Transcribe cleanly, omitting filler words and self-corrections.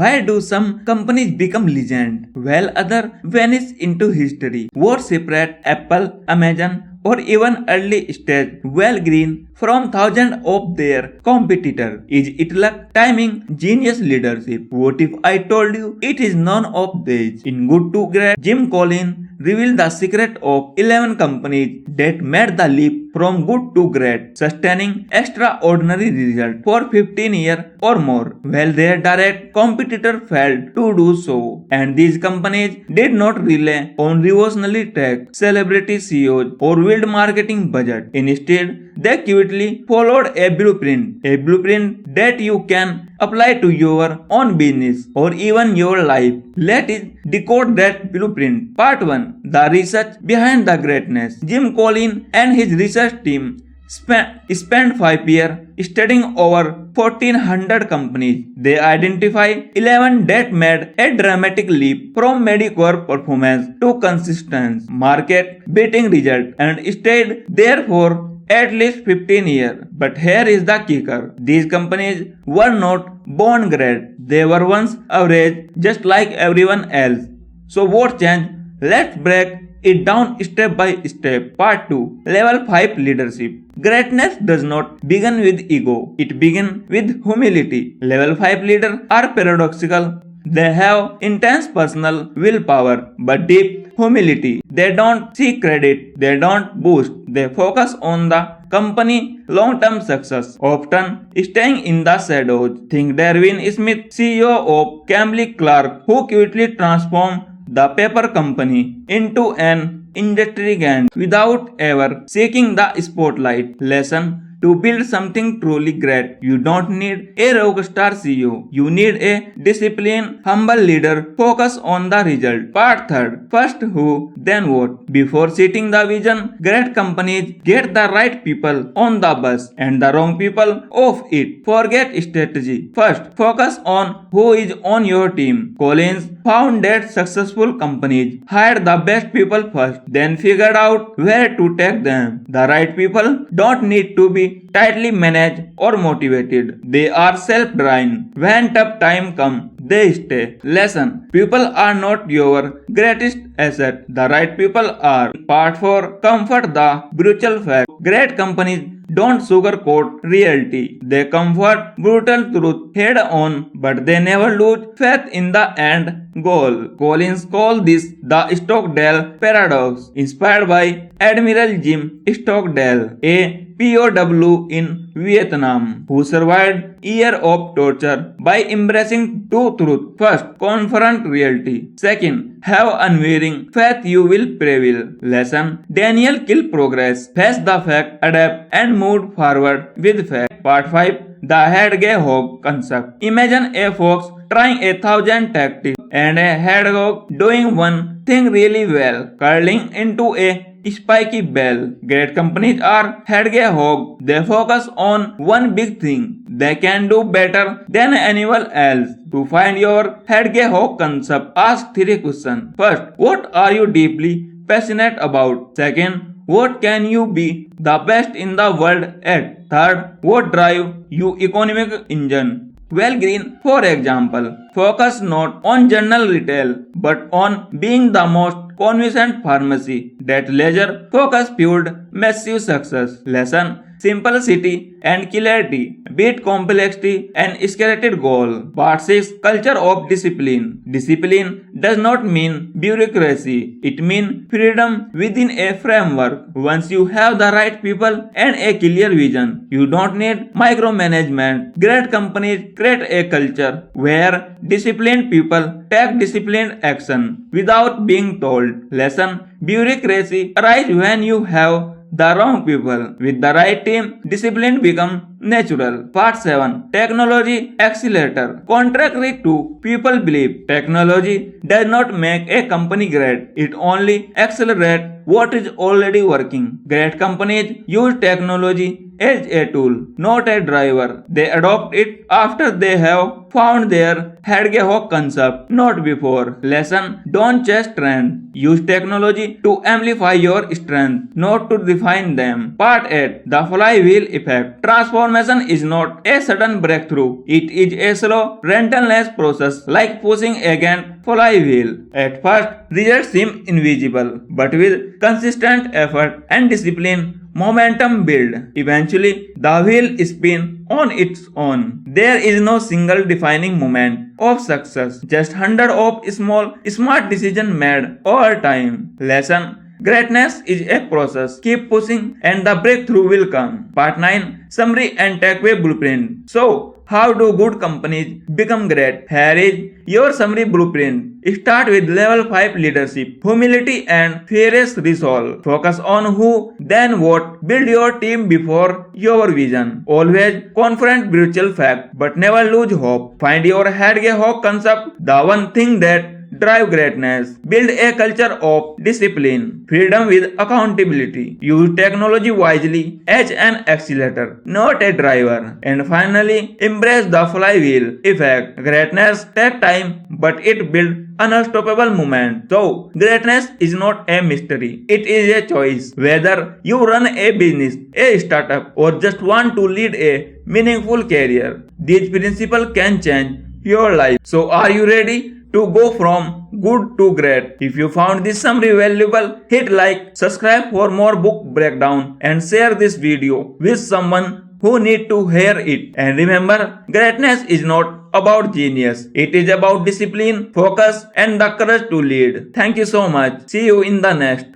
Why do some companies become legend while others vanish into history? What separate Apple, Amazon, or even early stage Green from thousands of their competitors? Is it luck, timing, genius leadership? What if I told you it is none of these? In Good to Great, Jim Collins revealed the secret of 11 companies that made the leap from good to great, sustaining extraordinary results for 15 years or more, while their direct competitor failed to do so. And these companies did not rely on revolutionary tech, celebrity CEOs, or wild marketing budget. Instead, they quickly followed a blueprint that you can apply to your own business or even your life. Let us decode that blueprint. Part 1. The research behind the greatness. Jim Collins and his research team spent 5 years studying over 1400 companies. They identified 11 that made a dramatic leap from mediocre performance to consistent market-beating results and stayed there for at least 15 years. But here is the kicker. These companies were not born great. They were once average, just like everyone else. So what changed? Let's break it down step by step. Part 2. Level 5 Leadership. Greatness does not begin with ego. It begins with humility. Level 5 leaders are paradoxical. They have intense personal willpower but deep humility. They don't seek credit. They don't boast. They focus on the company long-term success, often staying in the shadows. Think Darwin Smith, CEO of Kimberly Clark, who quickly transformed the paper company into an industry giant without ever seeking the spotlight. Lesson: to build something truly great, you don't need a rockstar CEO. You need a disciplined, humble leader focused on the result. Part 3. First who, then what. Before setting the vision, great companies get the right people on the bus and the wrong people off it. Forget strategy. First, focus on who is on your team. Collins found that successful companies hired the best people first, then figured out where to take them. The right people don't need to be tightly managed or motivated. They are self-driven. When tough time comes, they stay. Lesson: people are not your greatest asset. The right people are. Part 4. Comfort the brutal fact. Great companies don't sugarcoat reality. They comfort brutal truth head on, but they never lose faith in the end goal. Collins called this the Stockdale paradox, inspired by Admiral Jim Stockdale, a POW in Vietnam, who survived years of torture by embracing two truths. First, confront reality. Second, have unwavering faith you will prevail. Lesson: Daniel killed progress, faced the fact, adapt, and moved forward with fact. Part 5. The Hedgehog Concept. Imagine a fox trying 1,000 tactics and a hedgehog doing one thing really well, curling into a spiky bell. Great companies are hedgehog. They focus on one big thing. They can do better than anyone else. To find your hedgehog concept, ask 3 questions. First, what are you deeply passionate about? Second, what can you be the best in the world at? Third, what drive your economic engine? Green, for example, focus not on general retail but on being the most convenient pharmacy. That laser focus fueled massive success. Lesson: simplicity and clarity beat complexity and skeleted goal. Part 6. Culture of discipline. Discipline does not mean bureaucracy. It means freedom within a framework. Once you have the right people and a clear vision, you don't need micromanagement. Great companies create a culture where disciplined people take disciplined action without being told. Lesson: bureaucracy arises when you have the wrong people. With the right team, discipline becomes natural. Part 7. Technology Accelerator. Contrary to people believe, technology does not make a company great. It only accelerates what is already working. Great companies use technology as a tool, not a driver. They adopt it after they have found their Hedgehog concept, not before. Lesson: don't chase trends. Use technology to amplify your strengths, not to define them. Part 8. The flywheel effect. Transform transformation is not a sudden breakthrough. It is a slow, relentless process like pushing against flywheel. At first, results seem invisible, but with consistent effort and discipline, momentum build. Eventually, the wheel spins on its own. There is no single defining moment of success, just hundreds of small, smart decisions made over time. Lesson: greatness is a process. Keep pushing and the breakthrough will come. Part 9: Summary and Takeaway Blueprint. So, how do good companies become great? Here is your summary blueprint. Start with level 5 leadership, humility and fearless resolve. Focus on who, then what. Build your team before your vision. Always confront brutal fact, but never lose hope. Find your Hedgehog Concept, the one thing that drive greatness. Build a culture of discipline, freedom with accountability. Use technology wisely as an accelerator, not a driver. And finally, embrace the flywheel effect. Greatness takes time, but it builds unstoppable movement. So, greatness is not a mystery. It is a choice. Whether you run a business, a startup, or just want to lead a meaningful career, these principles can change your life. So, are you ready to go from good to great? If you found this summary valuable, hit like, subscribe for more book breakdown, and share this video with someone who need to hear it. And remember, greatness is not about genius. It is about discipline, focus, and the courage to lead. Thank you so much. See you in the next.